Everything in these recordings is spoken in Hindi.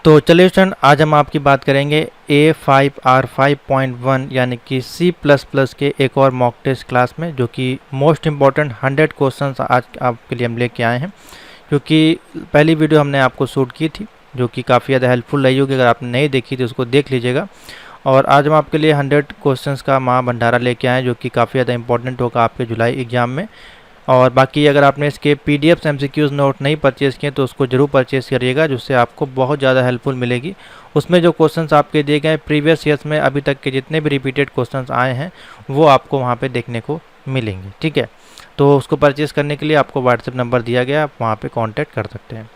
तो चलिए स्टूडेंट, आज हम आपकी बात करेंगे A5R5.1 यानी कि C++ के एक और मॉक टेस्ट क्लास में, जो कि मोस्ट इम्पॉर्टेंट 100 क्वेश्चंस आज आपके लिए हम लेके आए हैं। क्योंकि पहली वीडियो हमने आपको शूट की थी जो कि काफ़ी ज़्यादा हेल्पफुल रही होगी। अगर आपने नहीं देखी तो उसको देख लीजिएगा। और आज हम आपके लिए 100 क्वेश्चंस का महाभंडारा लेके आए हैं, जो कि काफ़ी ज़्यादा इंपॉर्टेंट होगा आपके जुलाई एग्जाम में। और बाकी अगर आपने इसके PDF MCQs नोट नहीं परचेज़ किए तो उसको ज़रूर परचेज़ करिएगा, जिससे आपको बहुत ज़्यादा हेल्पफुल मिलेगी। उसमें जो क्वेश्चंस आपके दिए गए प्रीवियस ईयर्स में अभी तक के जितने भी रिपीटेड क्वेश्चंस आए हैं वो आपको वहाँ पे देखने को मिलेंगे। ठीक है, तो उसको परचेज़ करने के लिए आपको व्हाट्सएप नंबर दिया गया, आप वहाँ पर कॉन्टैक्ट कर सकते हैं।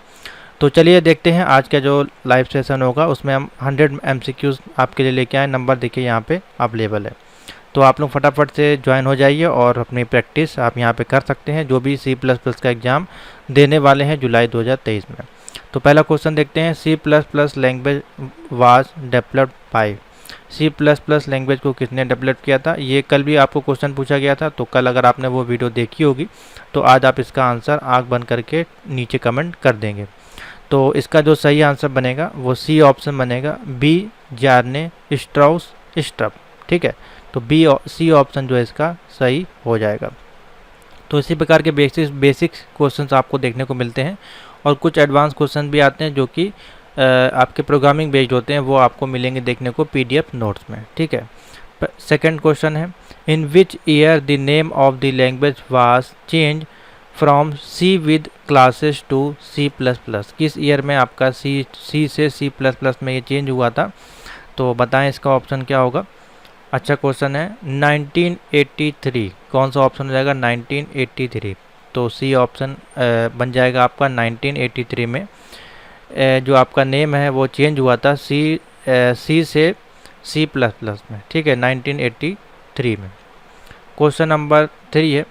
तो चलिए देखते हैं आज का जो लाइव सेशन होगा, उसमें हम 100 MCQs आपके लिए लेके आए। नंबर देखिए यहाँ पे अवेलेबल है, तो आप लोग फटाफट से ज्वाइन हो जाइए और अपनी प्रैक्टिस आप यहाँ पे कर सकते हैं, जो भी C++ का एग्ज़ाम देने वाले हैं जुलाई 2023 में। तो पहला क्वेश्चन देखते हैं, C++ language was developed by. C++ language को किसने डेवलप किया था? ये कल भी आपको क्वेश्चन पूछा गया था, तो कल अगर आपने वो वीडियो देखी होगी तो आज आप इसका आंसर आँख बंद करके नीचे कमेंट कर देंगे। तो इसका जो सही आंसर बनेगा वो सी ऑप्शन बनेगा, बी जार्ने स्ट्राउस स्ट्रप। ठीक है, तो सी ऑप्शन जो है इसका सही हो जाएगा। तो इसी प्रकार के बेसिक क्वेश्चंस आपको देखने को मिलते हैं और कुछ एडवांस क्वेश्चन भी आते हैं जो कि आपके प्रोग्रामिंग बेस्ड होते हैं, वो आपको मिलेंगे देखने को PDF नोट्स में। ठीक है, सेकंड क्वेश्चन है, in which year the name of the language was change from C with classes to C++। किस ईयर में आपका C से C++ में ये चेंज हुआ था? तो बताएं इसका ऑप्शन क्या होगा। अच्छा क्वेश्चन है, 1983। कौन सा ऑप्शन हो जाएगा? 1983। तो सी ऑप्शन बन जाएगा आपका 1983 में जो आपका नेम है वो चेंज हुआ था C से C++ में। ठीक है, 1983 में। क्वेश्चन नंबर 3 है,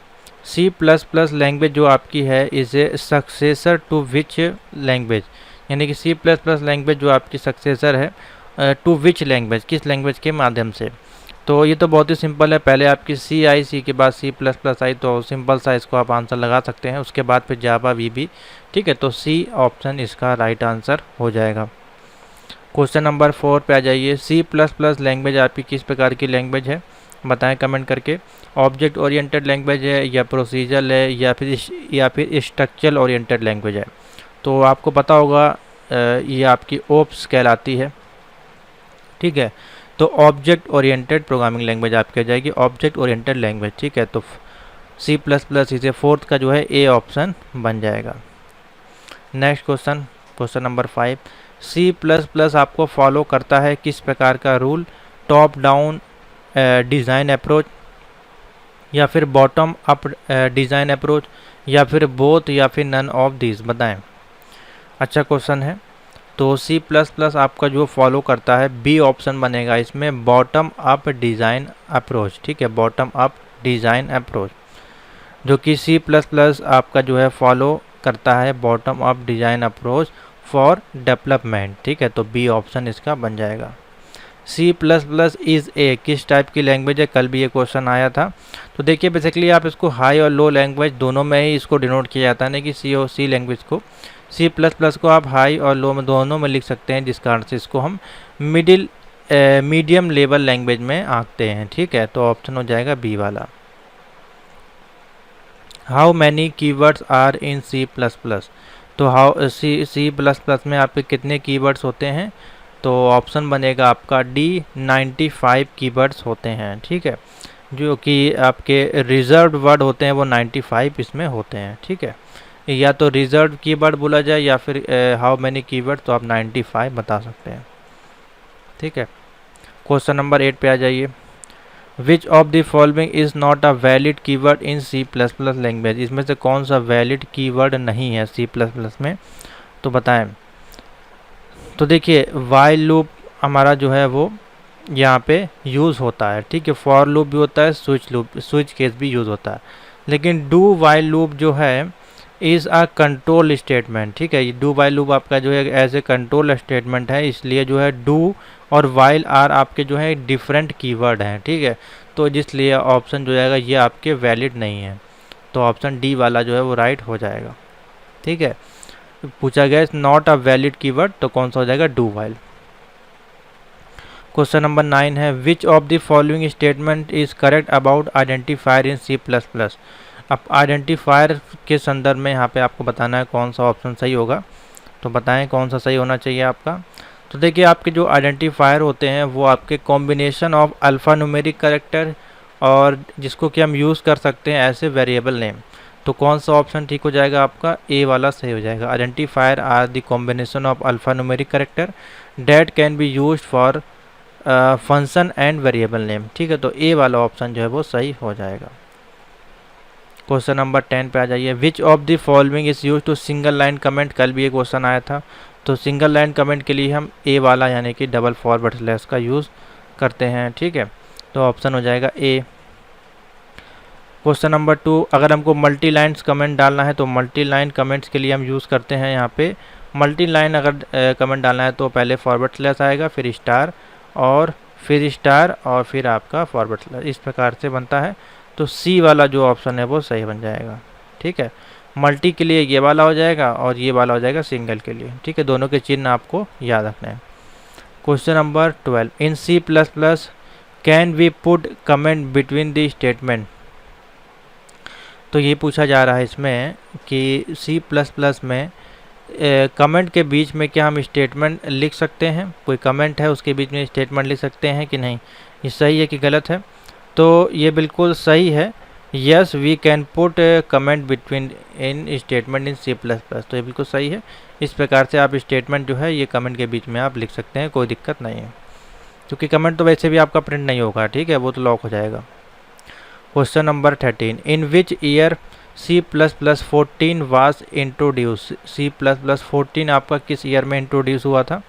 C++ लैंग्वेज जो आपकी है is a successor to which language. यानी कि C++ लैंग्वेज जो आपकी सक्सेसर है टू विच लैंग्वेज, किस लैंग्वेज के माध्यम से? तो ये तो बहुत ही सिंपल है, पहले आपकी C आई, C के बाद C++ आई, तो सिंपल सा इसको आप आंसर लगा सकते हैं। उसके बाद फिर जावा VB। ठीक है, तो C ऑप्शन इसका राइट आंसर हो जाएगा। क्वेश्चन नंबर 4 पे आ जाइए, C++ लैंग्वेज आपकी किस प्रकार की लैंग्वेज है? बताएं कमेंट करके। ऑब्जेक्ट ओरिएंटेड लैंग्वेज है या प्रोसीजरल है या फिर स्ट्रक्चरल ओरिएंटेड लैंग्वेज है? तो आपको पता होगा ये आपकी ओप्स कहलाती है। ठीक है, तो ऑब्जेक्ट ओरिएंटेड प्रोग्रामिंग लैंग्वेज आपकी हो जाएगी, ऑब्जेक्ट ओरिएंटेड लैंग्वेज। ठीक है, तो C++ इसे फोर्थ का जो है A ऑप्शन बन जाएगा। Next question, question number 5, C++ आपको फॉलो करता है किस प्रकार का rule? Top down design approach या फिर बॉटम अप डिज़ाइन अप्रोच या फिर बोथ या फिर नन ऑफ दिस? बताएं। अच्छा क्वेश्चन है, तो C++ आपका जो फॉलो करता है B ऑप्शन बनेगा इसमें, बॉटम अप डिज़ाइन अप्रोच। ठीक है, बॉटम अप डिज़ाइन अप्रोच जो कि C++ आपका जो है फॉलो करता है bottom up design approach for development. ठीक है, तो B ऑप्शन इसका बन जाएगा। C++ इज़ ए किस टाइप की लैंग्वेज है? कल भी ये क्वेश्चन आया था। तो देखिए बेसिकली आप इसको हाई और लो लैंग्वेज दोनों में ही इसको डिनोट किया जाता है ना, कि C लैंग्वेज को, C++ को आप हाई और लो में दोनों में लिख सकते हैं, जिस कारण से इसको हम मीडियम लेवल लैंग्वेज में आंकते हैं। ठीक है, तो ऑप्शन हो जाएगा B वाला। How many keywords are in C++? तो C++ में आपके कितने कीवर्ड्स होते हैं? तो ऑप्शन बनेगा आपका D, 95 कीवर्ड्स होते हैं। ठीक है, जो कि आपके रिजर्व्ड वर्ड होते हैं वो 95 इसमें होते हैं। ठीक है, या तो रिजर्व कीवर्ड बोला जाए या फिर हाउ मैनी कीवर्ड, तो आप 95 बता सकते हैं। ठीक है, क्वेश्चन नंबर 8 पे आ जाइए, which of the following is not a valid keyword in C++ language? इसमें से कौन सा वैलिड कीवर्ड नहीं है C++ में? तो बताएं। तो देखिए वाइल लूप हमारा जो है वो यहाँ पे यूज़ होता है। ठीक है, फॉर लूप भी होता है, स्विच केस भी यूज़ होता है, लेकिन डू वाइल लूप जो है इज़ अ कंट्रोल स्टेटमेंट। ठीक है, ये डू वाइल लूप आपका जो है एज ए कंट्रोल स्टेटमेंट है, इसलिए जो है डू और वाइल आर आपके जो है डिफरेंट कीवर्ड हैं। ठीक है, तो इसलिए ऑप्शन जो जाएगा ये आपके वैलिड नहीं है, तो ऑप्शन D वाला जो है वो राइट हो जाएगा। ठीक है, पूछा गया है नॉट अ वैलिड कीवर्ड, तो कौन सा हो जाएगा, डू वाइल। क्वेश्चन नंबर 9 है which of the following statement is correct about identifier in C plus plus. अब आइडेंटिफायर के संदर्भ में यहाँ पे आपको बताना है कौन सा ऑप्शन सही होगा, तो बताएं कौन सा सही होना चाहिए आपका। तो देखिए आपके जो आइडेंटिफायर होते हैं वो आपके combination of alpha numeric character और जिसको कि हम यूज़ कर सकते हैं ऐसे वेरिएबल नेम, तो कौन सा ऑप्शन ठीक हो जाएगा आपका, ए वाला सही हो जाएगा। Identifier are the combination of alpha numeric character that can be use for function and variable name, ठीक है, तो ए वाला ऑप्शन जो है वो सही हो जाएगा। क्वेश्चन नंबर 10 पे आ जाइए which of the following is use to single line comment. कल भी एक क्वेश्चन आया था, तो सिंगल लाइन कमेंट के लिए हम ए वाला यानी कि डबल फॉरवर्ड स्लैश का यूज़ करते हैं, ठीक है, तो ऑप्शन हो जाएगा ए। क्वेश्चन नंबर 2 अगर हमको मल्टी लाइन्स कमेंट डालना है तो मल्टी लाइन कमेंट्स के लिए हम यूज़ करते हैं यहाँ पे मल्टी लाइन अगर कमेंट डालना है तो पहले फॉरवर्ड स्लैश आएगा, फिर स्टार और फिर आपका फॉरवर्ड स्लैश, इस प्रकार से बनता है। तो सी वाला जो ऑप्शन है वो सही बन जाएगा, ठीक है। मल्टी के लिए ये वाला हो जाएगा और ये वाला हो जाएगा सिंगल के लिए, ठीक है, दोनों के चिन्ह आपको याद रखना है। Question number 12 in C plus plus can we put comment between the statement. तो ये पूछा जा रहा है इसमें कि सी प्लस प्लस में कमेंट के बीच में क्या हम स्टेटमेंट लिख सकते हैं, कोई कमेंट है उसके बीच में स्टेटमेंट लिख सकते हैं कि नहीं, ये सही है कि गलत है। तो ये बिल्कुल सही है, yes we can put comment between in statement in C plus plus, तो ये बिल्कुल सही है। इस प्रकार से आप स्टेटमेंट जो है ये कमेंट के बीच में आप लिख सकते हैं, कोई दिक्कत नहीं है, क्योंकि कमेंट तो वैसे भी आपका प्रिंट नहीं होगा, ठीक है, वो तो लॉक हो जाएगा। Question number 13 in which year C plus plus 14 was introduce. C plus plus 14 आपका किस ईयर में इंट्रोड्यूस हुआ था,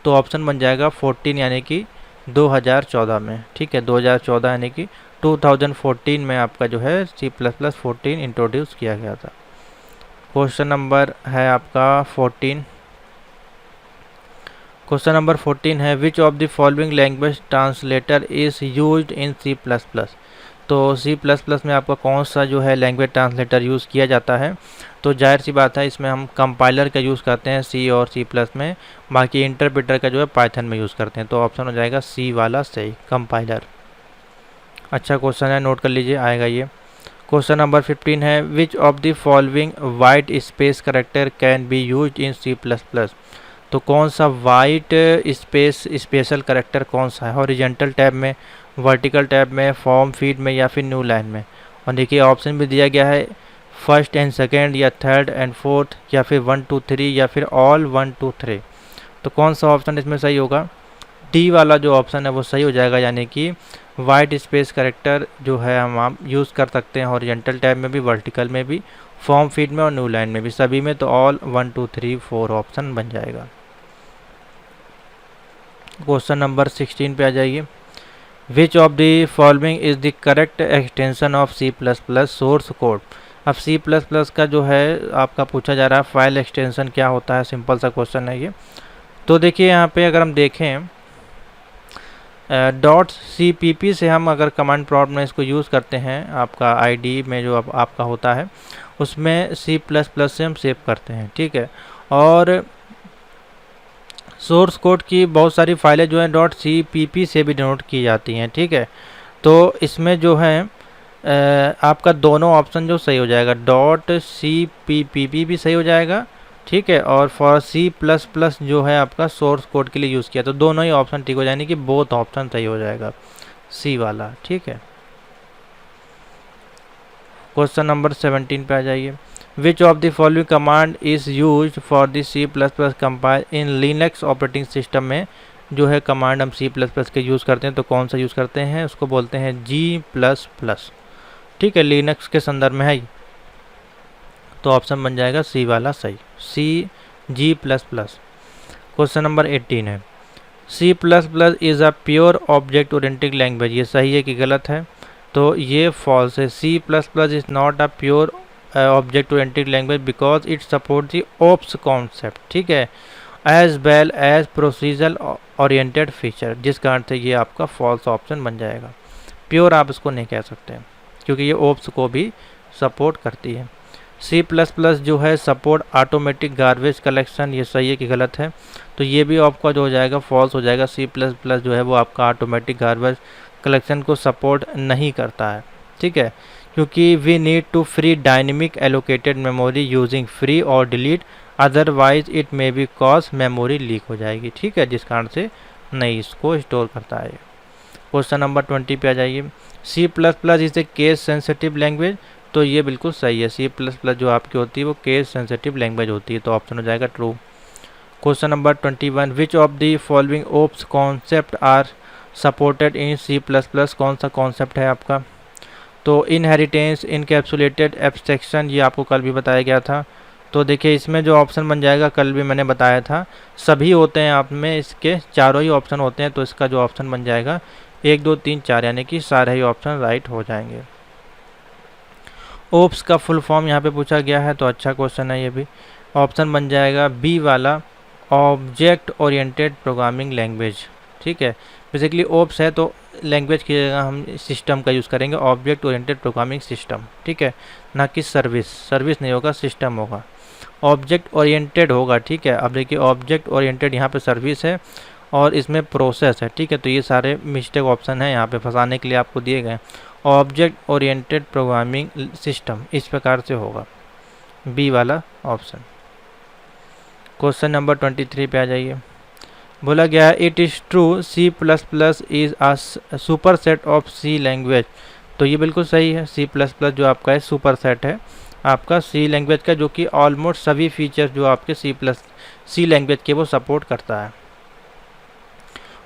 तो ऑप्शन बन जाएगा 14 यानी कि 2014 में, ठीक है, 2014 यानी कि 2014 में आपका जो है सी प्लस प्लस 14 इंट्रोड्यूस किया गया था। क्वेश्चन नंबर है आपका 14। क्वेश्चन नंबर 14 है which of the following language translator is used in C plus plus. तो सी प्लस प्लस में आपका कौन सा जो है लैंग्वेज ट्रांसलेटर यूज़ किया जाता है, तो जाहिर सी बात है इसमें हम कंपाइलर का यूज़ करते हैं सी और सी प्लस में, बाकी इंटरप्रेटर का जो है पाइथन में यूज़ करते हैं, तो ऑप्शन हो जाएगा सी वाला सही, कंपाइलर। अच्छा क्वेश्चन है, नोट कर लीजिए, आएगा ये। क्वेश्चन नंबर 15 है which of the following white space character can be used in C plus plus. तो कौन सा वाइट स्पेस स्पेशल करेक्टर कौन सा है, हॉरिजॉन्टल टैब में, वर्टिकल टैब में, फॉर्म फीड में या फिर न्यू लाइन में। और देखिए ऑप्शन भी दिया गया है फर्स्ट एंड सेकेंड या थर्ड एंड फोर्थ या फिर 1 2 3 या फिर ऑल 1 2 3, तो कौन सा ऑप्शन इसमें सही होगा, डी वाला जो ऑप्शन है वो सही हो जाएगा, यानी कि वाइट स्पेस करेक्टर जो है हम आप यूज़ कर सकते हैं हॉरिजॉन्टल टैब में भी, वर्टिकल में भी, फॉर्म फीड में और न्यू लाइन में भी, सभी में तो ऑल 1 2 3 4 ऑप्शन बन जाएगा। क्वेश्चन नंबर 16 पे आ जाइए which of the following is the correct extension of C plus plus source code. अब सी प्लस प्लस का जो है आपका पूछा जा रहा है फाइल एक्सटेंशन क्या होता है, सिंपल सा क्वेश्चन है ये। तो देखिए यहाँ पे अगर हम देखें .cpp से हम अगर कमांड प्रॉम्प्ट में इसको यूज़ करते हैं, आपका आईडी में जो आपका होता है उसमें सी प्लस प्लस से हम सेव करते हैं, ठीक है। और सोर्स कोड की बहुत सारी फाइलें जो हैं .cpp से भी डाउनलोड की जाती हैं, ठीक है। तो इसमें जो है आपका दोनों ऑप्शन जो सही हो जाएगा, .cpp भी सही हो जाएगा, ठीक है, और फॉर सी प्लस प्लस जो है आपका सोर्स कोड के लिए यूज़ किया, तो दोनों ही ऑप्शन ठीक हो जाएंगे कि बोथ ऑप्शन सही हो जाएगा, सी वाला, ठीक है। क्वेश्चन नंबर 17 पे आ जाइए which of the following command is used for the C plus plus compile in Linux operating system में जो है कमांड हम सी प्लस प्लस के यूज़ करते हैं, तो कौन सा यूज़ करते हैं, उसको बोलते हैं जी प्लस प्लस, ठीक है, लिनक्स के संदर्भ में है, तो ऑप्शन बन जाएगा सी वाला सही, C G plus plus. Question number 18 है C plus plus is a pure object oriented language, ये सही है कि गलत है, तो ये फॉल्स है। C plus plus is not a pure object oriented language because it support the OOPs concept, ठीक है, as well as procedural oriented feature, जिस कारण से ये आपका फॉल्स ऑप्शन बन जाएगा। प्योर आप इसको नहीं कह सकते क्योंकि ये ओप्स को भी सपोर्ट करती है। C++ जो है सपोर्ट ऑटोमेटिक गार्बेज कलेक्शन, ये सही है कि गलत है? तो ये भी आपका जो हो जाएगा फॉल्स हो जाएगा। C++ जो है वो आपका ऑटोमेटिक गार्बेज कलेक्शन को सपोर्ट नहीं करता है, ठीक है, क्योंकि we need to free dynamic allocated memory using free और delete, otherwise it may be cause memory leak हो जाएगी, ठीक है, जिस कारण से नहीं इसको स्टोर करता है। क्वेश्चन नंबर 20 पे आ जाइए। C++ is a case sensitive language, तो ये बिल्कुल सही है। C++ जो आपकी होती है वो केस सेंसिटिव लैंग्वेज होती है, तो ऑप्शन हो जाएगा true. Question number 21, which of the following OOPs concept are supported in C++, कौन सा कॉन्सेप्ट है आपका? तो इनहेरिटेंस, इनकैप्सुलेटेड एब्स्ट्रैक्शन, ये आपको कल भी बताया गया था। तो देखिए इसमें जो ऑप्शन बन जाएगा, कल भी मैंने बताया था, सभी होते हैं आप में, इसके चारों ही ऑप्शन होते हैं, तो इसका जो ऑप्शन बन जाएगा 1 2 3 4, यानी कि सारे ही ऑप्शन राइट हो जाएंगे। ओप्स का फुल फॉर्म यहाँ पे पूछा गया है, तो अच्छा क्वेश्चन है ये भी। ऑप्शन बन जाएगा बी वाला, ऑब्जेक्ट ओरिएंटेड प्रोग्रामिंग लैंग्वेज, ठीक है। बेसिकली ओप्स है तो लैंग्वेज की जगह हम सिस्टम का यूज़ करेंगे, ऑब्जेक्ट ओरिएंटेड प्रोग्रामिंग सिस्टम, ठीक है, ना कि सर्विस। सर्विस नहीं होगा, सिस्टम होगा, ऑब्जेक्ट ओरिएंटेड होगा, ठीक है। अब देखिए ऑब्जेक्ट ओरिएंटेड यहाँ पे सर्विस है और इसमें प्रोसेस है, ठीक है, तो ये सारे मिस्टेक ऑप्शन है यहाँ पे फंसाने के लिए आपको दिए गए। ऑब्जेक्ट ओरिएंटेड प्रोग्रामिंग सिस्टम इस प्रकार से होगा, बी वाला ऑप्शन। क्वेश्चन नंबर 23 पे आ जाइए। बोला गया है it is true C++ is a super set of C language, तो ये बिल्कुल सही है। C++ जो आपका है सुपर सेट है आपका C लैंग्वेज का, जो कि ऑलमोस्ट सभी फीचर्स जो आपके C लैंग्वेज के वो सपोर्ट करता है।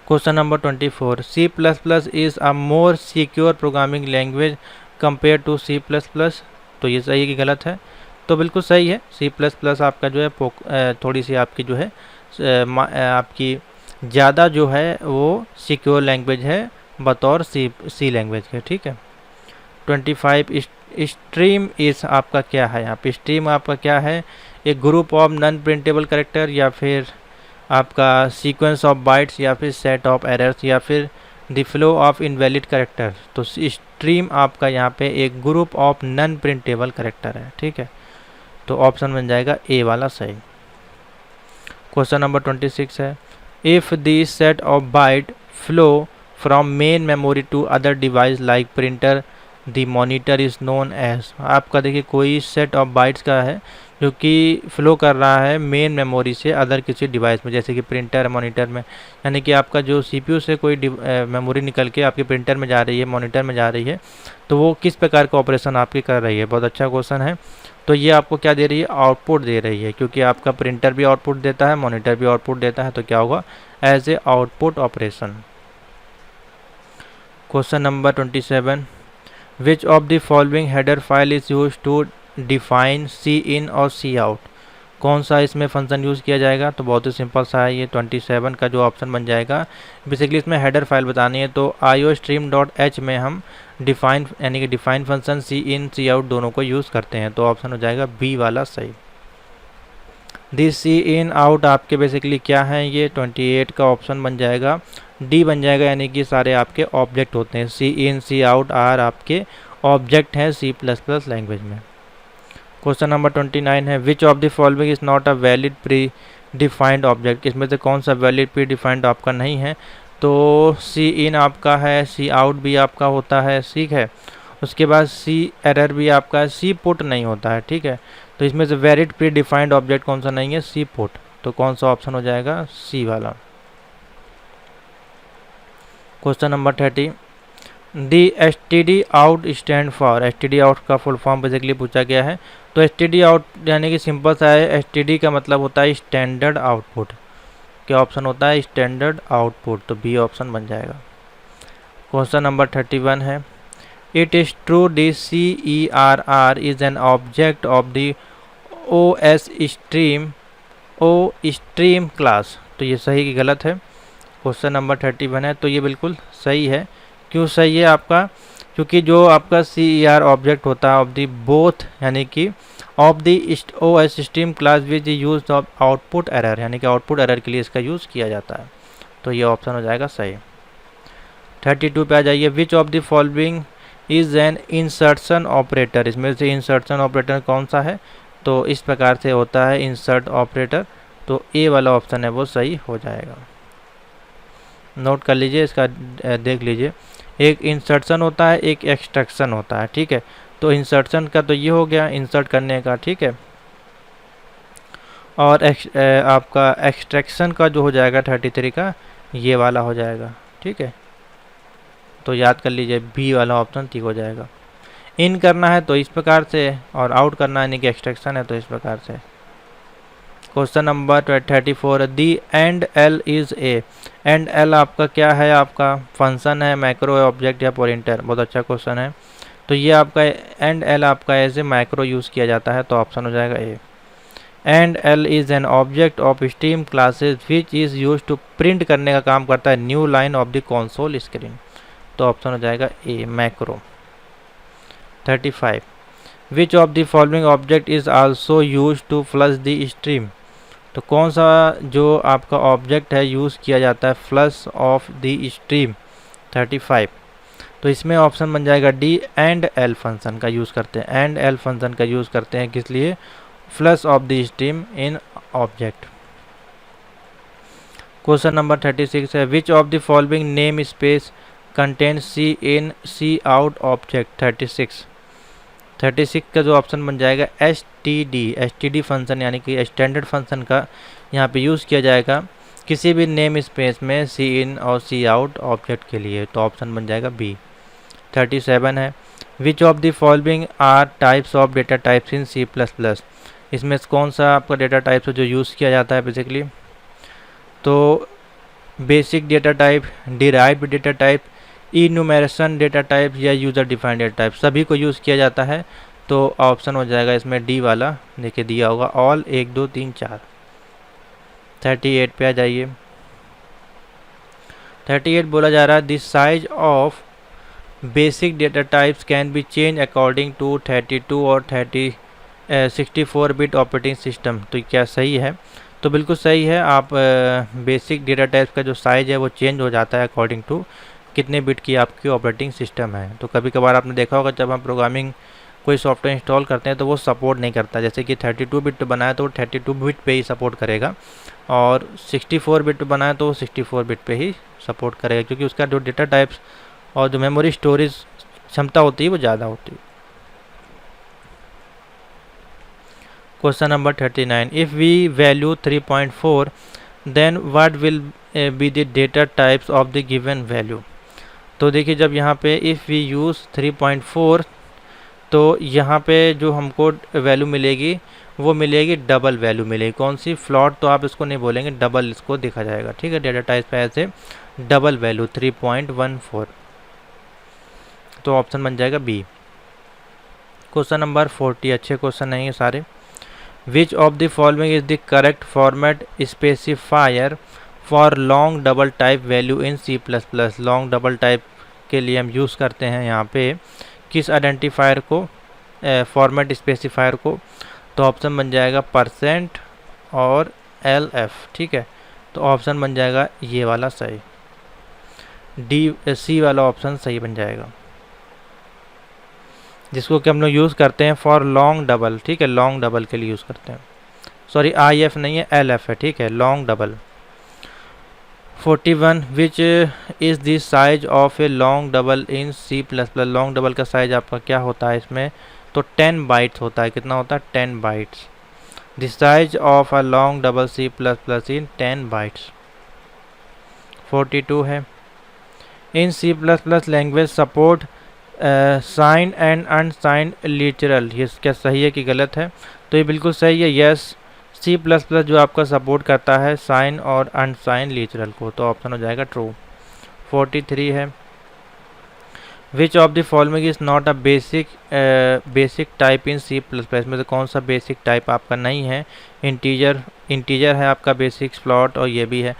Question number 24, C++ is a more secure programming language compare to C++, तो ये सही है कि गलत है? तो बिल्कुल सही है। C++ आपका जो है थोड़ी सी आपकी जो है आपकी ज़्यादा जो है वो सिक्योर लैंग्वेज है बतौर C लैंग्वेज के, ठीक है। 25, स्ट्रीम इस आपका क्या है? यहाँ पे स्ट्रीम आपका क्या है? एक group of non printable character, या फिर आपका सीक्वेंस ऑफ बाइट्स, या फिर सेट ऑफ एरर्स, या फिर the flow of invalid character. तो स्ट्रीम आपका यहाँ पे एक group of non printable character है, ठीक है, तो ऑप्शन बन जाएगा ए वाला सही। क्वेश्चन नंबर 26 है, if the set of byte flow from main memory to other device like printer the monitor is known as, आपका देखिए कोई सेट ऑफ बाइट्स का है जो कि फ्लो कर रहा है मेन मेमोरी से अदर किसी डिवाइस में, जैसे कि प्रिंटर मॉनिटर में, यानी कि आपका जो CPU से कोई मेमोरी निकल के आपके प्रिंटर में जा रही है, मॉनिटर में जा रही है, तो वो किस प्रकार का ऑपरेशन आपकी कर रही है? बहुत अच्छा क्वेश्चन है। तो ये आपको क्या दे रही है? आउटपुट दे रही है, क्योंकि आपका प्रिंटर भी आउटपुट देता है, मॉनिटर भी आउटपुट देता है, तो क्या होगा? As a output operation. Question number 27, which of the following header file is use to define Cin और Cout, कौन सा इसमें फंक्शन यूज़ किया जाएगा? तो बहुत ही सिंपल सा है ये, 27 का जो ऑप्शन बन जाएगा। बेसिकली इसमें हेडर फाइल बतानी है, तो iostream.h में हम डिफाइन यानी कि डिफाइन फंक्शन Cin Cout दोनों को यूज़ करते हैं, तो ऑप्शन हो जाएगा बी वाला सही। दिस Cin out आपके बेसिकली क्या है? ये 28 का ऑप्शन बन जाएगा, डी बन जाएगा, यानी कि सारे आपके ऑब्जेक्ट होते हैं। Cin Cout आर आपके ऑब्जेक्ट हैं C++ लैंग्वेज में। क्वेश्चन नंबर 29 है, which of the following is not a valid pre defined object, इसमें से कौन सा वैलिड प्री डिफाइंड आपका नहीं है? तो Cin आपका है, Cout भी आपका होता है, ठीक है, उसके बाद Cerr भी आपका है, Cput नहीं होता है, ठीक है, तो इसमें से वैलिड प्री डिफाइंड ऑब्जेक्ट कौन सा नहीं है? Cput, तो कौन सा ऑप्शन हो जाएगा? सी वाला। Question number 30, the std out stand for, std out का फुल फॉर्म बेसिकली पूछा गया है, तो std out यानी कि सिंपल सा है, std का मतलब होता है स्टैंडर्ड आउटपुट। क्या ऑप्शन होता है? स्टैंडर्ड आउटपुट, तो बी ऑप्शन बन जाएगा। क्वेश्चन नंबर 31 है, it is true D CERR is an object of the OS stream class, तो ये सही कि गलत है? क्वेश्चन नंबर 31 है, तो ये बिल्कुल सही है। क्यों सही है आपका? क्योंकि जो आपका CER ऑब्जेक्ट होता है ऑफ दी बोथ, यानी कि of the OS stream class which use of output error, यानी कि आउटपुट एरर के लिए इसका यूज़ किया जाता है, तो ये ऑप्शन हो जाएगा सही। 32 पे आ जाइए, which of the following is N insertion operator. इसमें से इंसर्शन ऑपरेटर कौन सा है, तो इस प्रकार से होता है इंसर्ट ऑपरेटर, तो ए वाला ऑप्शन है वो सही हो जाएगा। नोट कर लीजिए, इसका देख लीजिए, एक इंसर्शन होता है, एक एक्सट्रैक्शन होता है, ठीक है। तो इंसर्शन का तो ये हो गया इंसर्ट करने का, ठीक है, और आपका एक्सट्रैक्शन का जो हो जाएगा 33 का ये वाला हो जाएगा, ठीक है। तो याद कर लीजिए बी वाला ऑप्शन ठीक हो जाएगा। इन करना है तो इस प्रकार से, और आउट करना है यानी कि एक्सट्रैक्शन है तो इस प्रकार से। Question number 34, the and L is a. End L आपका क्या है, आपका फंक्शन है, मैक्रो ऑब्जेक्ट या पॉइंटर। बहुत अच्छा क्वेश्चन है। तो ये आपका एंड एल आपका एज ए मैक्रो यूज़ किया जाता है, तो ऑप्शन हो जाएगा A. End L is an object of stream classes which is use to print करने का काम करता है new line of the console screen, तो ऑप्शन हो जाएगा A macro. 35, which of the following object is also use to flush the stream. तो कौन सा जो आपका ऑब्जेक्ट है यूज़ किया जाता है फ्लश ऑफ द स्ट्रीम 35। तो इसमें ऑप्शन बन जाएगा डी, एंड एल फंक्शन का यूज़ करते हैं। एंड एल फंक्शन का यूज़ करते हैं किस लिए, flush of the stream in object. Question number 36 है, which of the following name space contain C in C out object 36 का जो ऑप्शन बन जाएगा एस टी डी फंक्शन यानी कि स्टैंडर्ड फंक्शन का यहाँ पे यूज़ किया जाएगा किसी भी नेम स्पेस में सी इन और सी आउट ऑब्जेक्ट के लिए, तो ऑप्शन बन जाएगा बी। 37 है, which of the following are types of data types in C plus plus. इसमें कौन सा आपका डेटा टाइप्स है जो यूज़ किया जाता है बेसिकली, तो basic data type, derived data type, enumeration data type या यूज़र डिफाइंड डेटा टाइप, सभी को यूज़ किया जाता है। तो ऑप्शन हो जाएगा इसमें डी वाला, देखिए दिया होगा ऑल 1 2 3 4। 38 पे आ जाइए। 38 बोला जा रहा है this size of basic data types can be change according to 32 और 64 बिट ऑपरेटिंग सिस्टम। तो क्या सही है, तो बिल्कुल सही है। आप बेसिक डेटा टाइप्स का जो साइज़ है वो चेंज हो जाता है अकॉर्डिंग टू कितने बिट की आपकी ऑपरेटिंग सिस्टम है। तो कभी कभार आपने देखा होगा जब हम प्रोग्रामिंग कोई सॉफ्टवेयर इंस्टॉल करते हैं तो वो सपोर्ट नहीं करता, जैसे कि 32 बिट बनाया तो वो 32 बिट पे ही सपोर्ट करेगा, और 64 बिट बनाया तो वो 64 बिट पे ही सपोर्ट करेगा, क्योंकि उसका जो डेटा टाइप्स और जो मेमोरी स्टोरेज क्षमता होती है वो ज़्यादा होती है। Question number 39, if we value 3.4 then what will be the data types of the given value. तो देखिए जब यहाँ पे इफ़ वी यूज़ 3.4 तो यहाँ पे जो हमको वैल्यू मिलेगी वो मिलेगी डबल वैल्यू मिलेगी। कौन सी, फ्लॉट तो आप इसको नहीं बोलेंगे, डबल इसको देखा जाएगा, ठीक है। डेटा टाइप पे ऐसे डबल वैल्यू 3.14, तो ऑप्शन बन जाएगा बी। क्वेश्चन नंबर 40, अच्छे क्वेश्चन नहीं है सारे। Which of the following is the correct format specifier for long double type value in C plus plus. Long double type के लिए हम यूज़ करते हैं यहाँ पे किस आइडेंटिफायर को, फॉर्मेट स्पेसिफायर को, तो ऑप्शन बन जाएगा परसेंट और LF, ठीक है। तो ऑप्शन बन जाएगा ये वाला सही, डी सी वाला ऑप्शन सही बन जाएगा, जिसको कि हम लोग यूज़ करते हैं फॉर लॉन्ग डबल, ठीक है, लॉन्ग डबल के लिए यूज़ करते हैं। सॉरी IF नहीं है, LF है, ठीक है, long double. 41, which is the size of a long double in C plus plus. Long double का साइज आपका क्या होता है इसमें, तो 10 बाइट्स होता है। कितना होता है, 10 bytes. The size of a long double C plus plus in 10 bytes. 42 है, in C plus plus language support sign and unsign literal. ये क्या सही है कि गलत है, तो ये बिल्कुल सही है, यस। सी प्लस प्लस जो आपका सपोर्ट करता है साइन और अनसाइन लिटरल को, तो ऑप्शन हो जाएगा ट्रू। 43 है, which of the following is not a basic type in C plus plus. में से कौन सा बेसिक टाइप आपका नहीं है, इंटीजर है आपका बेसिक, फ्लॉट और ये भी है।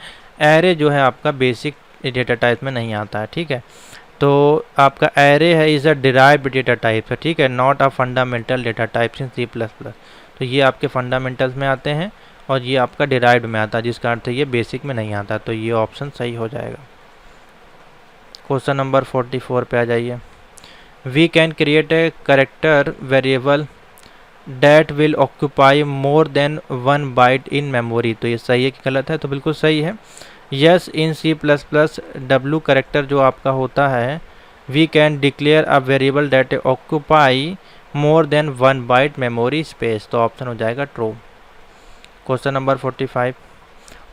एरे जो है आपका बेसिक डेटा टाइप में नहीं आता है, ठीक है। तो आपका एरे है is a derived data type है, ठीक है, not a fundamental data types in C plus plus. तो ये आपके फंडामेंटल्स में आते हैं और ये आपका डिराइव्ड में आता है, जिसका अर्थ है ये बेसिक में नहीं आता, तो ये ऑप्शन सही हो जाएगा। क्वेश्चन नंबर 44 पे आ जाइए। We can create a character variable that will occupy more than 1 byte in memory. तो ये सही है कि गलत है? तो बिल्कुल सही है। Yes, in C plus plus W character जो आपका होता है, we can declare a variable that occupy more than 1 byte memory space. तो ऑप्शन हो जाएगा true. Question number 45,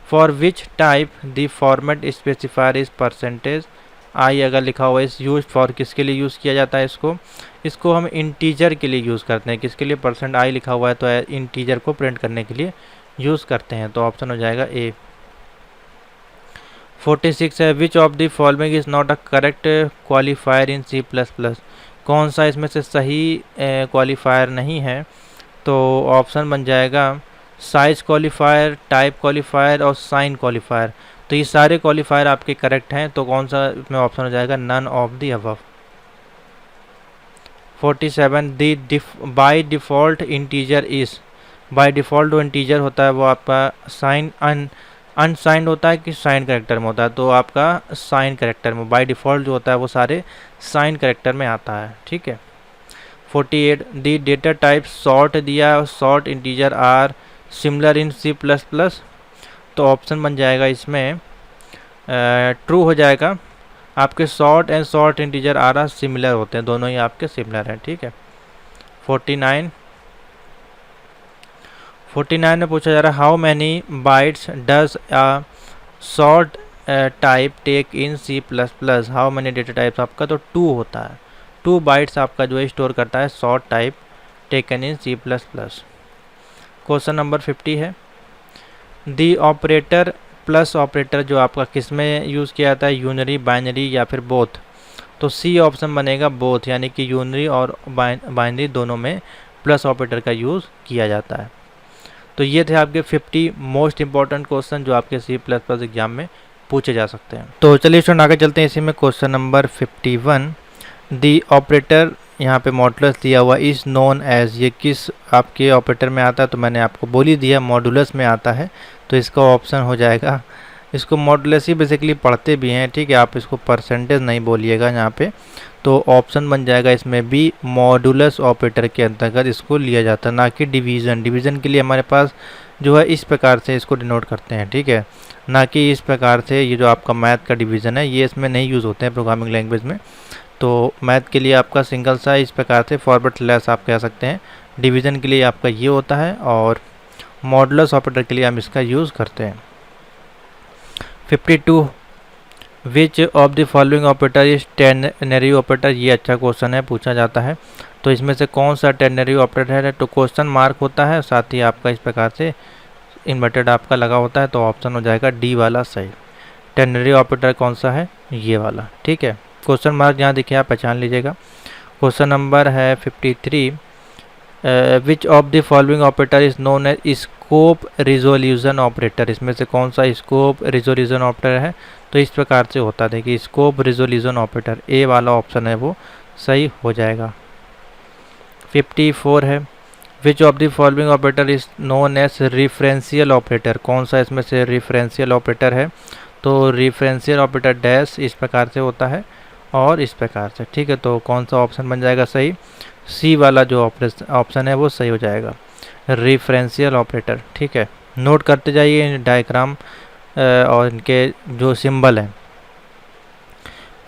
for which type the format specifier is percentage I अगर लिखा हुआ है, इस यूज फॉर किसके लिए यूज़ किया जाता है? इसको हम इंटीजर के लिए यूज़ करते हैं। किसके लिए? परसेंट आई लिखा हुआ है तो इंटीजर को प्रिंट करने के लिए यूज़ करते हैं। तो ऑप्शन हो जाएगा ए। 46 है, which of the following is not a correct qualifier in C plus plus. कौन सा इसमें से सही क्वालिफायर नहीं है? तो ऑप्शन बन जाएगा साइज क्वालिफायर, टाइप क्वालिफायर और साइन क्वालिफायर। तो ये सारे क्वालिफायर आपके करेक्ट हैं, तो कौन सा इसमें ऑप्शन हो जाएगा? None of the above. 47, the by default integer is. By default जो इंटीजर होता है वो आपका साइन अनसाइंड होता है कि साइन करेक्टर में होता है? तो आपका साइन करेक्टर में, बाय डिफ़ॉल्ट जो होता है वो सारे साइन करेक्टर में आता है। ठीक है। 48, द डेटा टाइप शॉर्ट दिया, short integer are similar in C plus plus. तो ऑप्शन बन जाएगा इसमें ट्रू हो जाएगा। आपके शॉर्ट एंड शॉर्ट इंटीजर आ रहा सिमिलर होते हैं, दोनों ही आपके सिमिलर हैं। ठीक है। 49 में पूछा जा रहा है how many bytes does a short type take in C plus plus. How many data types आपका तो 2 होता है। 2 बाइट्स आपका जो है स्टोर करता है short type taken in C plus plus. Question number 50 है, दी ऑपरेटर प्लस ऑपरेटर जो आपका किस में यूज़ किया जाता है? यूनरी, बाइनरी या फिर बोथ? तो सी ऑप्शन बनेगा बोथ, यानी कि यूनरी और बाइनरी दोनों में प्लस ऑपरेटर का यूज़ किया जाता है। तो ये थे आपके 50 मोस्ट इंपॉर्टेंट क्वेश्चन जो आपके सी प्लस प्लस एग्जाम में पूछे जा सकते हैं। तो चलिए स्टूडेंट आगे चलते हैं। इसी में क्वेश्चन नंबर 51, दी ऑपरेटर यहाँ पे मॉडुलस दिया हुआ इज़ नोन एज। ये किस आपके ऑपरेटर में आता है? तो मैंने आपको बोल ही दिया मॉडुलस में आता है, तो इसका ऑप्शन हो जाएगा, इसको मॉडुलस ही बेसिकली पढ़ते भी हैं। ठीक है, आप इसको परसेंटेज नहीं बोलिएगा यहाँ पे। तो ऑप्शन बन जाएगा इसमें भी मॉडुलस ऑपरेटर के अंतर्गत इसको लिया जाता है, ना कि डिवीज़न। डिवीज़न के लिए हमारे पास जो है इस प्रकार से इसको डिनोट करते हैं। ठीक है, ना कि इस प्रकार से। ये जो आपका मैथ का डिवीज़न है ये इसमें नहीं यूज़ होते हैं प्रोग्रामिंग लैंग्वेज में। तो मैथ के लिए आपका सिंगल सा इस प्रकार से फॉरवर्ड स्लैश आप कह सकते हैं। डिवीज़न के लिए आपका ये होता है और मॉडुलस ऑपरेटर के लिए हम इसका यूज़ करते हैं। 52, which of the following operator is ternary operator. ये अच्छा क्वेश्चन है, पूछा जाता है। तो इसमें से कौन सा टेर्नरी ऑपरेटर है? तो क्वेश्चन मार्क होता है, साथ ही आपका इस प्रकार से इन्वर्टेड आपका लगा होता है। तो ऑप्शन हो जाएगा डी वाला सही। टेर्नरी ऑपरेटर कौन सा है? ये वाला। ठीक है, क्वेश्चन मार्क यहाँ देखिए, आप पहचान लीजिएगा। क्वेश्चन नंबर है 53, which of the following operator is known as scope resolution operator. इसमें से कौन सा स्कोप रिजोल्यूशन ऑपरेटर है? तो इस प्रकार से होता है, देखिए स्कोप रिजोल्यूशन ऑपरेटर, ए वाला ऑप्शन है वो सही हो जाएगा। 54 है, which of the following operator is known as referential operator. कौन सा इसमें से रिफरेंशियल ऑपरेटर है? तो रिफरेंशियल ऑपरेटर डैश इस प्रकार से होता है और इस प्रकार से। ठीक है, तो कौन सा ऑप्शन बन जाएगा सही? सी वाला जो ऑप्शन है वो सही हो जाएगा, रिफरेंशियल ऑपरेटर। ठीक है, नोट करते जाइए डायग्राम और इनके जो सिंबल हैं।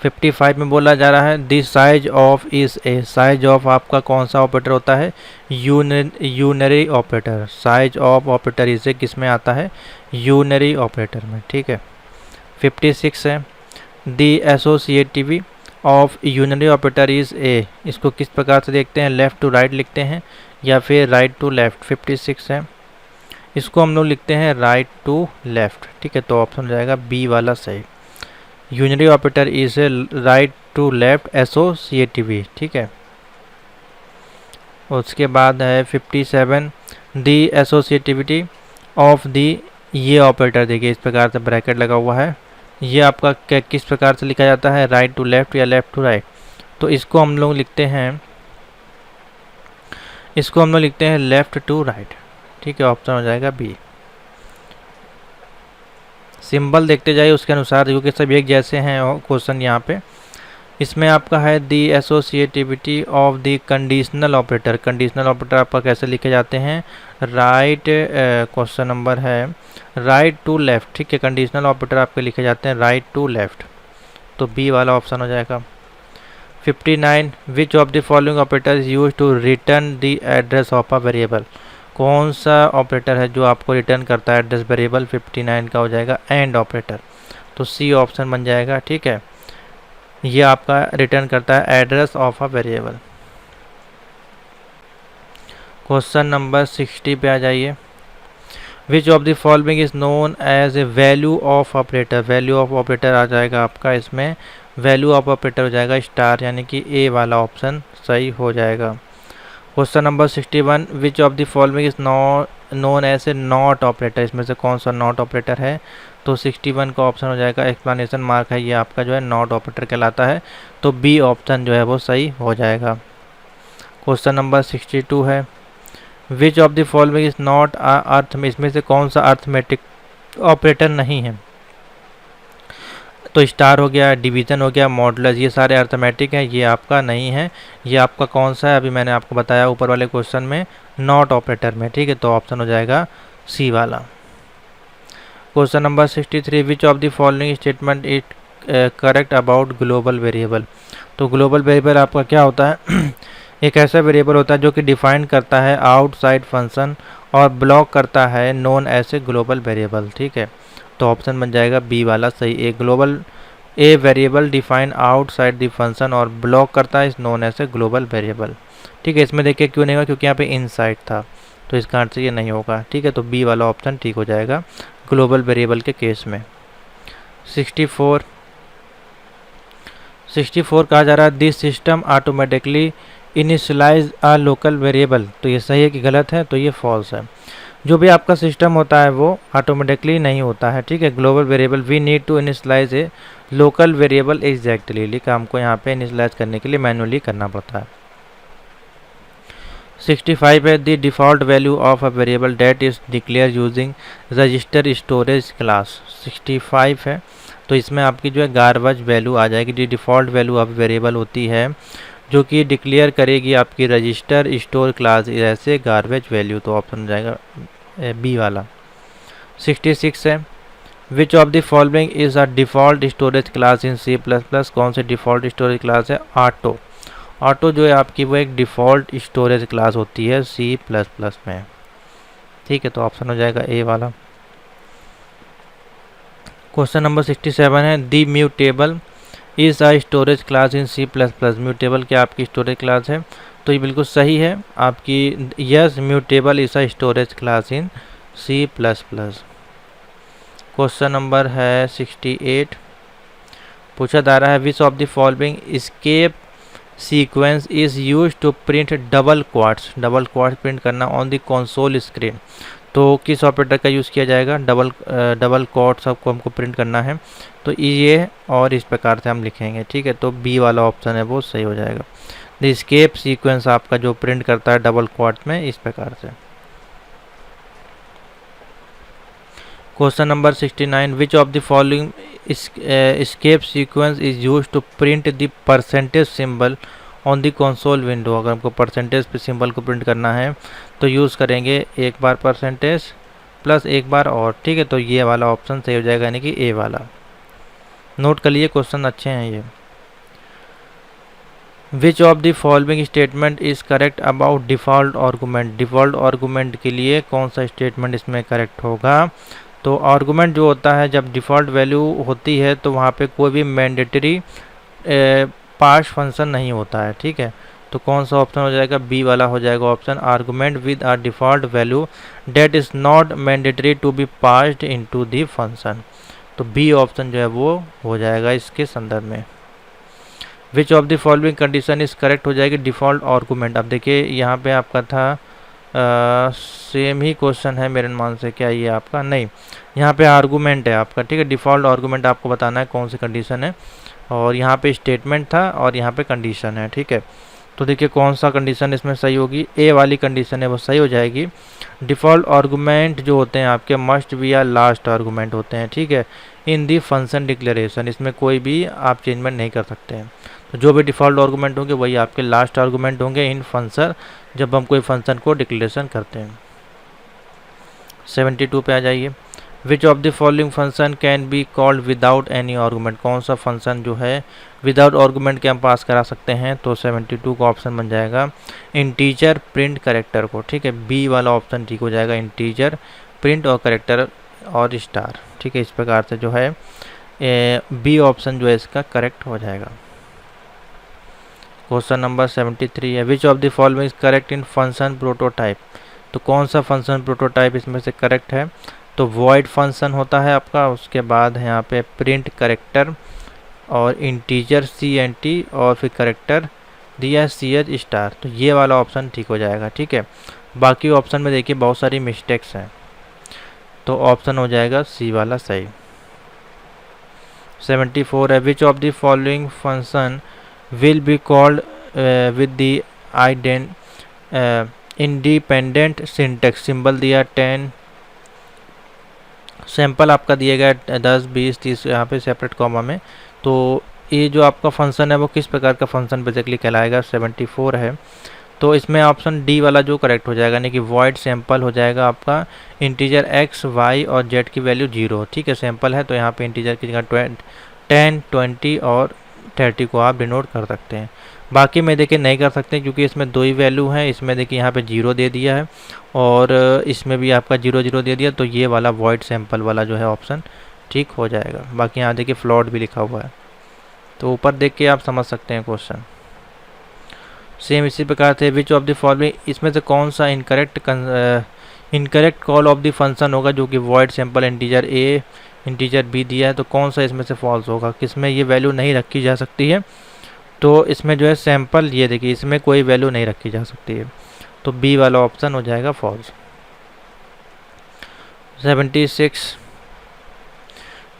55 में बोला जा रहा है the size of is A. Size of आपका कौन सा ऑपरेटर होता है? Unary operator. Size of operator इसे किस में आता है? यूनरी ऑपरेटर में। ठीक है। 56 है, the associative of unary operator is A. इसको किस प्रकार से देखते हैं? लेफ़्ट टू राइट लिखते हैं या फिर राइट टू लेफ़्ट? 56 है, इसको हम लोग लिखते हैं राइट टू लेफ़्ट। ठीक है, तो ऑप्शन हो जाएगा बी वाला सही। Unary operator is a right to left associative. ठीक है, उसके बाद है 57, दी एसोसिएटिविटी ऑफ दी। ये ऑपरेटर देखिए इस प्रकार से ब्रैकेट लगा हुआ है, ये आपका किस प्रकार से लिखा जाता है? राइट टू लेफ़्ट या लेफ़्ट टू राइट? तो इसको हम लोग लिखते हैं लेफ़्ट टू राइट। ठीक है, ऑप्शन हो जाएगा बी। सिंबल देखते जाइए उसके अनुसार, क्योंकि सब एक जैसे हैं क्वेश्चन यहाँ पे। इसमें आपका है the associativity of the conditional operator. Conditional operator आपका कैसे लिखे जाते हैं, राइट, क्वेश्चन नंबर है राइट टू लेफ्ट, ठीक है। कंडीशनल ऑपरेटर आपके लिखे जाते हैं राइट टू लेफ्ट, तो बी वाला ऑप्शन हो जाएगा। 59 which of the following operator is use to return the address of a variable. कौन सा ऑपरेटर है जो आपको रिटर्न करता है एड्रेस वेरिएबल। 59 का हो जाएगा एंड ऑपरेटर, तो सी ऑप्शन बन जाएगा, ठीक है। ये आपका रिटर्न करता है address of a variable. Question number 60 पे आ जाइए। Which of the following is known as A value of operator. Value of operator आ जाएगा आपका, इसमें वैल्यू ऑफ ऑपरेटर हो जाएगा स्टार, यानी कि ए वाला ऑप्शन सही हो जाएगा। Question number 61 which of the following is known as a not operator. इसमें से कौन सा नॉट ऑपरेटर है, तो 61 का ऑप्शन हो जाएगा, एक्सप्लेनेशन मार्क है, ये आपका जो है नॉट ऑपरेटर कहलाता है, तो बी ऑप्शन जो है वो सही हो जाएगा। क्वेश्चन नंबर 62 है which of the following is not earth में। इसमें से कौन सा अर्थमेटिक ऑपरेटर नहीं है, तो स्टार हो गया, डिवीजन हो गया, मॉडुलस, ये सारे अर्थमेटिक हैं, ये आपका नहीं है। ये आपका कौन सा है, अभी मैंने आपको बताया ऊपर वाले क्वेश्चन में नॉट ऑपरेटर में, ठीक है, तो ऑप्शन हो जाएगा सी वाला। Question number 63 which of the following statement it correct about global variable. तो ग्लोबल वेरिएबल आपका क्या होता है एक ऐसा वेरिएबल होता है जो कि डिफाइन करता है आउटसाइड फंक्शन और ब्लॉक करता है नॉन ऐसे ग्लोबल वेरिएबल, ठीक है, तो ऑप्शन बन जाएगा बी वाला सही। A variable define outside the function और ब्लॉक करता है इस नॉन ऐसे ग्लोबल वेरिएबल, ठीक है। इसमें देखिए क्यों नहीं होगा, क्योंकि यहाँ पे इनसाइड था, तो इसका आंसर ये नहीं होगा, ठीक है, तो बी वाला ऑप्शन ठीक हो जाएगा ग्लोबल वेरिएबल के केस में। 64 कहा जा रहा है this system automatically initialize a local variable. तो ये सही है कि गलत है, तो ये फॉल्स है। जो भी आपका सिस्टम होता है वो ऑटोमेटिकली नहीं होता है, ठीक है। Global variable we need to initialize a local variable exactly, लिखा हमको यहाँ पे इनिशियलाइज करने के लिए मैनुअली करना पड़ता है। 65 है the default value of a variable that is declare using register storage class. 65 है, तो इसमें आपकी जो है गार्बेज वैल्यू आ जाएगी। जो डिफ़ॉल्ट वैल्यू ऑफ वेरिएबल होती है जो कि डिक्लेयर करेगी आपकी रजिस्टर स्टोर क्लास ऐसे गार्बेज वैल्यू, तो ऑप्शन हो जाएगा बी वाला। 66 है which of the following is a default storage class in C plus plus. कौन से डिफ़ॉल्ट स्टोरेज क्लास है, ऑटो। ऑटो जो है आपकी वो एक डिफ़ॉल्ट स्टोरेज क्लास होती है सी प्लस प्लस में, ठीक है, तो ऑप्शन हो जाएगा ए वाला। क्वेश्चन नंबर 67 है the mutable is a storage class in C plus plus. Mutable क्या आपकी स्टोरेज क्लास है, तो ये बिल्कुल सही है आपकी, yes mutable is a storage class in C plus plus. Question number है 68 पूछा जा रहा है which of the following escape sequence is use to print double quotes. Double quotes print करना ऑन द कंसोल स्क्रीन, तो किस ऑपरेटर का यूज़ किया जाएगा, डबल क्वाट्स आपको हमको प्रिंट करना है, तो ये और इस प्रकार से हम लिखेंगे, ठीक है, तो बी वाला ऑप्शन है वो सही हो जाएगा। द एस्केप सीक्वेंस आपका जो प्रिंट करता है डबल क्वाट्स में इस प्रकार से। Question number 69 which of the following escape sequence is use to print the percentage symbol on the console window. अगर हमको परसेंटेज पे सिंबल को प्रिंट करना है तो यूज़ करेंगे एक बार परसेंटेज प्लस एक बार और, ठीक है, तो ये वाला ऑप्शन सही हो जाएगा, यानी कि ए वाला। नोट कर लिए, क्वेश्चन अच्छे हैं ये। विच of the following statement is correct about default argument. Default argument के लिए कौन सा स्टेटमेंट इसमें करेक्ट होगा, तो आर्गूमेंट जो होता है जब डिफ़ॉल्ट वैल्यू होती है तो वहाँ पे कोई भी मैंडेटरी पास फंक्शन नहीं होता है, ठीक है, तो कौन सा ऑप्शन हो जाएगा, बी वाला हो जाएगा option. Argument with a default value that is not mandatory to be passed into the function, तो बी ऑप्शन जो है वो हो जाएगा इसके संदर्भ में। Which of the following condition is correct हो जाएगी डिफ़ॉल्ट आर्गूमेंट। अब देखिए यहाँ पे आपका था सेम ही क्वेश्चन है मेरे अनुमान से, क्या ये आपका नहीं, यहाँ पे आर्गूमेंट है आपका, ठीक है, डिफ़ॉल्ट आर्गूमेंट आपको बताना है कौन सी कंडीशन है, और यहाँ पे स्टेटमेंट था और यहाँ पे कंडीशन है, ठीक है, तो देखिए कौन सा कंडीशन इसमें सही होगी, ए वाली कंडीशन है वो सही हो जाएगी। डिफ़ॉल्ट आर्गूमेंट जो होते हैं आपके मस्ट बी या लास्ट आर्गूमेंट होते हैं, ठीक है, इन दी फंक्शन डिक्लेरेशन, इसमें कोई भी आप चेंजमेंट नहीं कर सकते हैं, तो जो भी डिफ़ॉल्ट आर्गूमेंट होंगे वही आपके लास्ट आर्गूमेंट होंगे इन फंक्शन, जब हम कोई फंक्शन को डिक्लेरेशन करते हैं। 72 पे आ जाइए। Which of the following function can be called without any argument, कौन सा फंक्शन जो है विदाउट आर्गूमेंट के हम पास करा सकते हैं, तो 72 का ऑप्शन बन जाएगा इंटीजर प्रिंट करेक्टर को, ठीक है, बी वाला ऑप्शन ठीक हो जाएगा, इंटीजर प्रिंट और करेक्टर और स्टार, ठीक है, इस प्रकार से जो है बी ऑप्शन जो है इसका करेक्ट हो जाएगा। क्वेश्चन नंबर 73 है which of the following is correct in function prototype, तो कौन सा फंक्शन प्रोटोटाइप इसमें से करेक्ट है, तो वॉइड फंक्शन होता है आपका, उसके बाद है यहाँ पे प्रिंट करेक्टर और इंटीजर CNT और फिर करेक्टर दिया है CH स्टार, तो ये वाला ऑप्शन ठीक हो जाएगा, ठीक है। बाकी ऑप्शन में देखिए बहुत सारी मिस्टेक्स हैं, तो ऑप्शन हो जाएगा सी वाला सही। 74 है which of the following function will be called with the independent syntax, symbol दिया 10, सैंपल आपका दिया गया 10 20 30 यहाँ पे सेपरेट कॉमा में, तो ये जो आपका फंक्शन है वो किस प्रकार का फंक्शन बेसिकली कहलाएगा, 74 है, तो इसमें ऑप्शन डी वाला जो करेक्ट हो जाएगा, यानी कि वॉइड सैंपल हो जाएगा आपका इंटीजर x y और z की वैल्यू 0, ठीक है, सैंपल है तो यहाँ पे इंटीजर की जगह 10 20 और 30 को आप डिनोट कर सकते हैं। बाकी में देखिए नहीं कर सकते क्योंकि इसमें दो ही वैल्यू हैं, इसमें देखिए यहाँ पे 0 दे दिया है और इसमें भी आपका 0 0 दे दिया, तो ये वाला वॉइड सैंपल वाला जो है ऑप्शन ठीक हो जाएगा। बाकी यहाँ देखिए फ्लॉट भी लिखा हुआ है, तो ऊपर देख के आप समझ सकते हैं क्वेश्चन। सेम इसी प्रकार से विच ऑफ द फॉलोइंग, इसमें से कौन सा incorrect call of the function होगा जो कि void sample integer a integer b दिया है, तो कौन सा इसमें से फॉल्स होगा, किसमें ये वैल्यू नहीं रखी जा सकती है, तो इसमें जो है सैंपल ये देखिए इसमें कोई वैल्यू नहीं रखी जा सकती है, तो बी वाला ऑप्शन हो जाएगा false. 76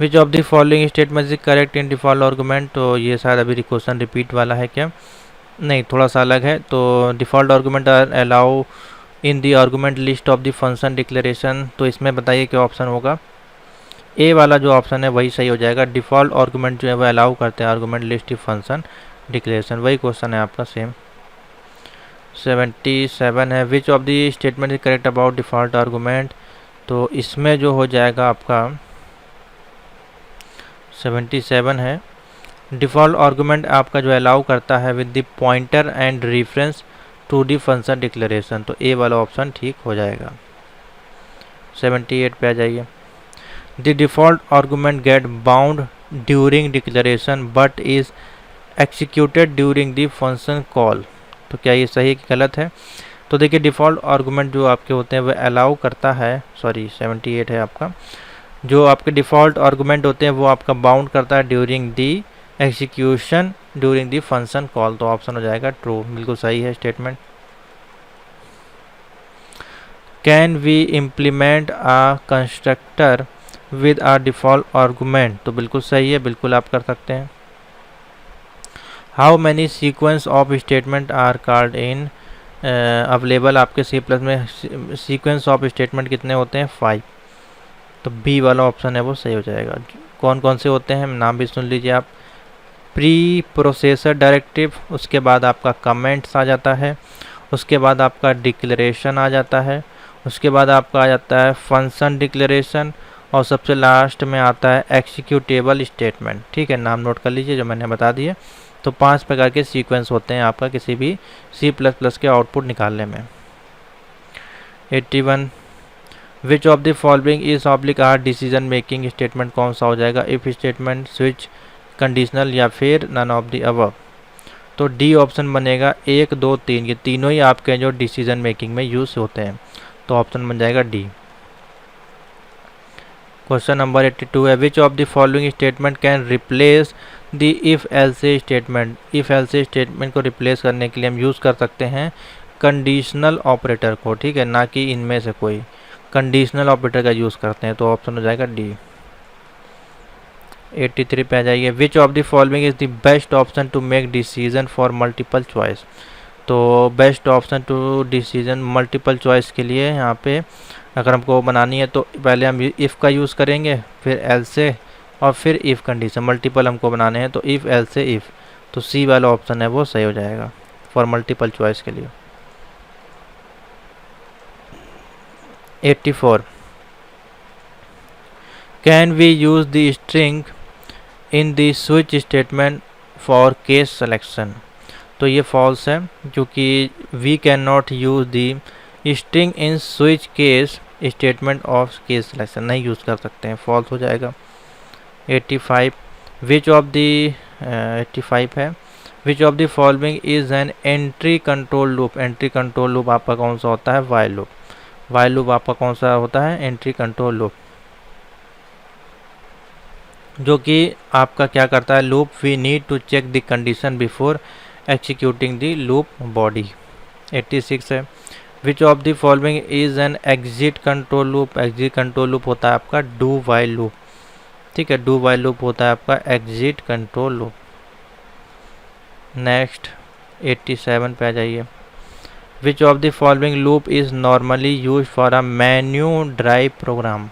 which of the following statement is correct in default argument, तो ये शायद अभी क्वेश्चन रिपीट वाला है क्या, नहीं थोड़ा सा अलग है, तो default argument are allow in the argument list of the function declaration, तो इसमें बताइए क्या ऑप्शन होगा, ए वाला जो ऑप्शन है वही सही हो जाएगा, डिफ़ॉल्ट आर्गूमेंट जो है वह अलाउ करते हैं argument list of function declaration, वही क्वेश्चन है आपका सेम। 77 है which of the statement is correct about default argument, तो इसमें जो हो जाएगा आपका 77 है डिफ़ॉल्ट आर्गूमेंट आपका जो अलाउ करता है with the pointer and reference to the function declaration, तो ए वाला ऑप्शन ठीक हो जाएगा। 78 पे आ जाइए। The default argument get bound during declaration but is executed during the function call, तो क्या ये सही है कि गलत है, तो देखिए डिफ़ॉल्ट आर्गूमेंट जो आपके होते हैं वह अलाउ करता है, सॉरी 78 है आपका, जो आपके डिफ़ॉल्ट आर्गूमेंट होते हैं वो आपका बाउंड करता है during the execution during the function call, तो ऑप्शन हो जाएगा ट्रू, बिल्कुल सही है statement. Can we implement a constructor with a default argument, तो बिल्कुल सही है, बिल्कुल आप कर सकते हैं। How many sequence of statement are called in available, आपके सी प्लस में सीक्वेंस ऑफ स्टेटमेंट कितने होते हैं 5, तो बी वाला ऑप्शन है वो सही हो जाएगा। कौन कौन से होते हैं नाम भी सुन लीजिए आप, प्री प्रोसेसर डायरेक्टिव, उसके बाद आपका कमेंट्स आ जाता है, उसके बाद आपका डिक्लेरेशन आ जाता है, उसके बाद आपका आ जाता है फंक्शन डिक्लेरेशन और सबसे लास्ट में आता है एक्सिक्यूटेबल स्टेटमेंट, ठीक है, नाम नोट कर लीजिए जो मैंने बता दिए। तो 5 प्रकार के सीक्वेंस होते हैं आपका किसी भी C++ के आउटपुट निकालने में। 81 which of the following is oblique are decision making statement, कौन सा हो जाएगा, इफ स्टेटमेंट, स्विच, कंडीशनल या फिर नन ऑफ द अबव, तो डी ऑप्शन बनेगा 1 2 3, ये तीनों ही आपके जो डिसीजन मेकिंग में यूज़ होते हैं, तो ऑप्शन बन जाएगा डी। क्वेश्चन नंबर 82 है which of the following statement can replace the if else statement, if else statement को रिप्लेस करने के लिए हम यूज़ कर सकते हैं कंडीशनल ऑपरेटर को, ठीक है, ना कि इनमें से कोई कंडीशनल ऑपरेटर का यूज़ करते हैं, तो ऑप्शन हो जाएगा डी। 83 पे आ जाइए which of the following is the best option to make decision for multiple choice, तो best option to decision multiple choice के लिए यहाँ पे अगर हमको बनानी है तो पहले हम इफ़ का यूज़ करेंगे, फिर एल से और फिर इफ़ कंडीशन, मल्टीपल हमको बनाने हैं तो इफ़ एल से इफ़, तो सी वाला ऑप्शन है वो सही हो जाएगा फॉर मल्टीपल चॉइस के लिए। 84 can we use the string in the switch statement for case selection. तो ये फॉल्स है क्योंकि we can not use the string in switch case statement of case selection, नहीं यूज़ कर सकते हैं, फॉल्स हो जाएगा। 85 विच ऑफ द 85 है which of the following is an entry control loop. Entry control loop आपका कौन सा होता है? While loop. वाइल लूप आपका कौन सा होता है? एंट्री कंट्रोल लूप, जो कि आपका क्या करता है? Loop we need to check the condition before executing the loop body. 86 है which of the following is an exit control loop. Exit control loop होता है आपका डू वाइल लूप, ठीक है, डू वाइल लूप होता है आपका एग्जिट कंट्रोल लूप। नेक्स्ट 87 पे आ जाइए। Which of the following loop is normally use for a menu drive program.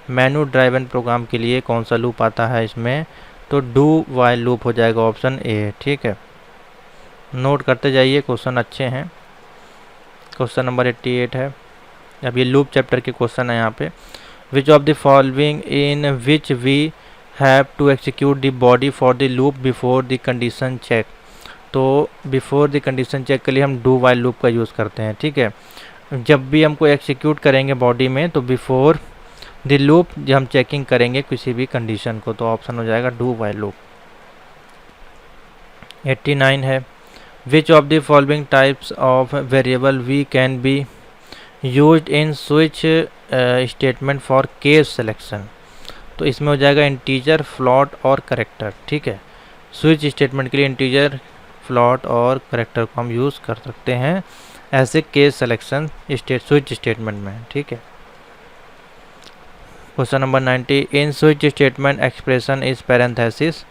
Menu driven program के लिए कौन सा लूप आता है इसमें? तो डू वाइल लूप हो जाएगा ऑप्शन ए, ठीक है। नोट करते जाइए, क्वेश्चन अच्छे हैं। क्वेश्चन नंबर 88 है, अब ये लूप चैप्टर के क्वेश्चन है यहाँ पे। Which of the following in which we have to execute the body for the loop before the condition check. तो बिफोर द कंडीशन चेक के लिए हम डू वाइल लूप का यूज़ करते हैं, ठीक है। जब भी हमको एक्सिक्यूट करेंगे बॉडी में तो बिफोर द लूप जब हम चेकिंग करेंगे किसी भी कंडीशन को, तो ऑप्शन हो जाएगा डू वाइल लूप। 89 है which of the following types of variable we can be used in switch statement for case selection. तो इसमें हो जाएगा इंटीजर, फ्लॉट और करेक्टर, ठीक है। स्विच स्टेटमेंट के लिए इंटीजर, फ्लॉट और करेक्टर को हम यूज़ कर सकते हैं ऐसे केस सिलेक्शन स्विच स्टेटमेंट में, ठीक है। Question number 90 in switch statement expression is parenthesis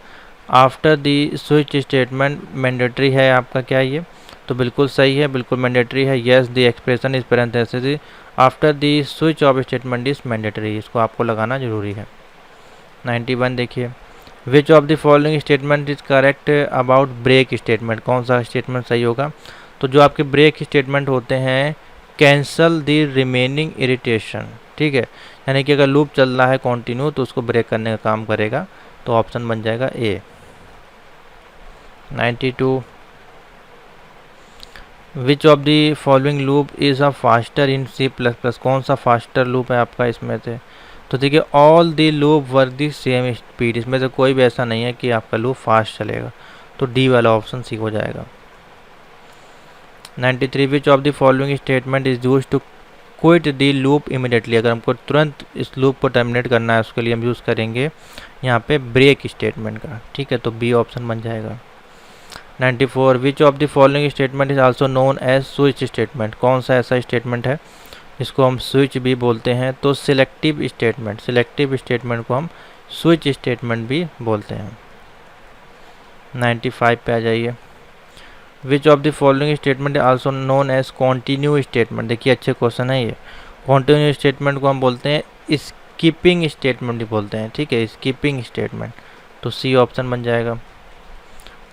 after the switch statement mandatory है आपका क्या ये? तो बिल्कुल सही है, बिल्कुल मैंडेटरी है। Yes the expression is parenthesis after the switch of statement is mandatory, इसको आपको लगाना जरूरी है। 91 देखिए which of the following statement is correct about break statement. कौन सा स्टेटमेंट सही होगा? तो जो आपके ब्रेक स्टेटमेंट होते हैं कैंसल द रिमेनिंग इरिटेशन, ठीक है, यानी कि अगर लूप चल रहा है कंटिन्यू तो उसको ब्रेक करने का काम करेगा, तो ऑप्शन बन जाएगा ए। 92 विच of the following loop is a faster in C++। कौन सा फास्टर लूप है आपका इसमें से? तो देखिए all the loop were the same speed, इसमें से कोई भी ऐसा नहीं है कि आपका लूप फास्ट चलेगा, तो डी वाला ऑप्शन सी हो जाएगा। 93 which of the following statement is use to quit the loop immediately. अगर हमको तुरंत इस लूप को टर्मिनेट करना है उसके लिए हम यूज़ करेंगे यहाँ पे ब्रेक स्टेटमेंट का, ठीक है, तो बी ऑप्शन बन जाएगा। 94 which of the following statement is also known as switch statement. कौन सा ऐसा स्टेटमेंट है इसको हम स्विच भी बोलते हैं? तो सिलेक्टिव स्टेटमेंट, सिलेक्टिव स्टेटमेंट को हम स्विच स्टेटमेंट भी बोलते हैं। 95 पे आ जाइए। Which of the following statement also known as continue statement. देखिए अच्छे क्वेश्चन है ये। कॉन्टिन्यू स्टेटमेंट को हम बोलते हैं स्किपिंग स्टेटमेंट भी बोलते हैं, ठीक है, स्किपिंग स्टेटमेंट, तो सी ऑप्शन बन जाएगा।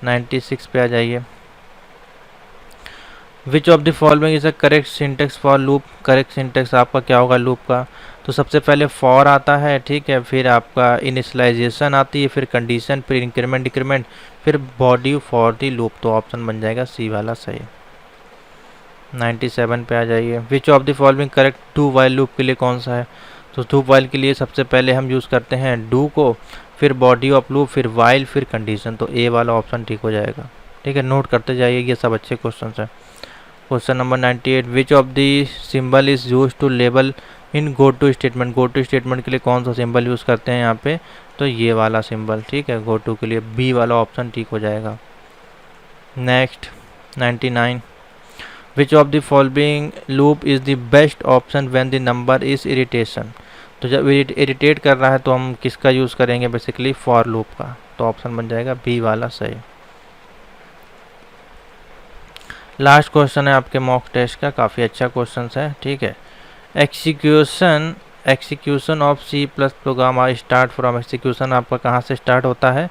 96 पे आ जाइए। Which of the following is a correct syntax for loop. Correct syntax आपका क्या होगा लूप का? तो सबसे पहले फॉर आता है, ठीक है, फिर आपका इनिशियलाइजेशन आती है, फिर कंडीशन, फिर इंक्रीमेंट डिक्रीमेंट, फिर बॉडी फॉर द लूप, तो ऑप्शन बन जाएगा सी वाला सही। 97 पे आ जाइए। Which of the following correct do while loop के लिए कौन सा है? तो डू वाइल के लिए सबसे पहले हम यूज़ करते हैं डू को, फिर बॉडी ऑफ लूप, फिर वाइल, फिर कंडीशन, तो ए वाला ऑप्शन ठीक हो जाएगा, ठीक है। नोट करते जाइए, ये सब अच्छे क्वेश्चन हैं। Question number 98 which of the symbol is use to label in go to statement. Go to statement के लिए कौन सा सिंबल यूज़ करते हैं यहाँ पे? तो ये वाला सिंबल, ठीक है, गो टू के लिए बी वाला ऑप्शन ठीक हो जाएगा। Next 99 which of the following loop is the best option when the number is irritation. तो जब इरिटेट कर रहा है तो हम किसका यूज़ करेंगे? बेसिकली फॉर लूप का, तो ऑप्शन बन जाएगा बी वाला सही। लास्ट क्वेश्चन है आपके मॉक टेस्ट का, काफ़ी अच्छा क्वेश्चन है, ठीक है। Execution of C+ program are start from. Execution आपका कहाँ से स्टार्ट होता है?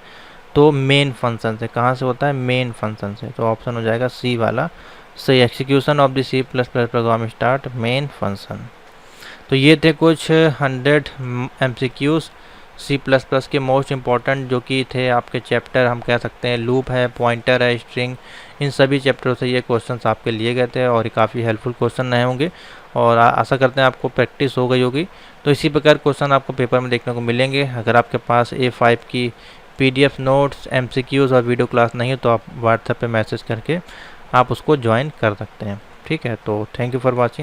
तो मेन फंक्शन से। कहाँ से होता है? मेन फंक्शन से। तो ऑप्शन हो जाएगा सी वाला सही। Execution of the C plus plus program start main function. तो ये थे कुछ 100 MCQs सी प्लस प्लस के मोस्ट इम्पॉर्टेंट, जो कि थे आपके चैप्टर। हम कह सकते हैं लूप है, पॉइंटर है, स्ट्रिंग, इन सभी चैप्टरों से ये क्वेश्चंस आपके लिए गए थे और ये काफ़ी हेल्पफुल क्वेश्चन रहे होंगे और आशा करते हैं आपको प्रैक्टिस हो गई होगी। तो इसी प्रकार क्वेश्चन आपको पेपर में देखने को मिलेंगे। अगर आपके पास A5 की PDF नोट्स, MCQs और वीडियो क्लास नहीं है तो आप व्हाट्सएप पे मैसेज करके आप उसको ज्वाइन कर सकते हैं। ठीक है, तो थैंक यू फॉर वॉचिंग।